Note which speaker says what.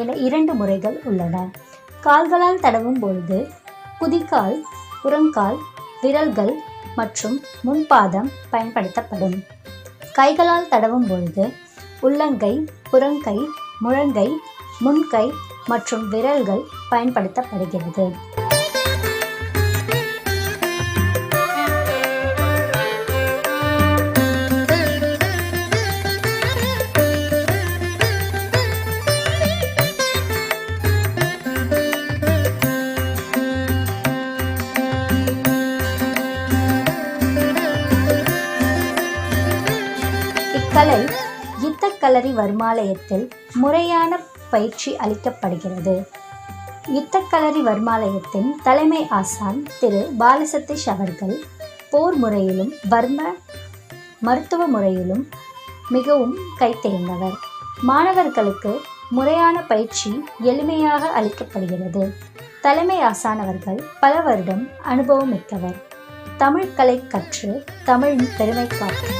Speaker 1: என 2 முறைகள் உள்ளன. கால்களால் தடவும் பொழுது குதிகால், புறங்கால், விரல்கள் மற்றும் முன்பாதம் பயன்படுத்தப்படும். கைகளால் தடவும் பொழுது உள்ளங்கை, புறங்கை, முழங்கை, முன்கை மற்றும் விரல்கள் பயன்படுத்தப்படுகிறது. இக்கலை யுத்தக்களரி வர்மாலயத்தில் முறையான பயிற்சி அளிக்கப்படுகிறது. யுத்தக்களரி வர்மாலயத்தின் தலைமை ஆசான் திரு பாலசதீஷ் அவர்கள் போர் முறையிலும் வர்ம மருத்துவ முறையிலும் மிகவும் கைத்தேர்ந்தவர். மாணவர்களுக்கு முறையான பயிற்சி எளிமையாக அளிக்கப்படுகிறது. தலைமை ஆசானவர்கள் பல வருடம் அனுபவம் மிக்கவர். தமிழ் கலை கற்று தமிழின் பெருமை காக்கும்.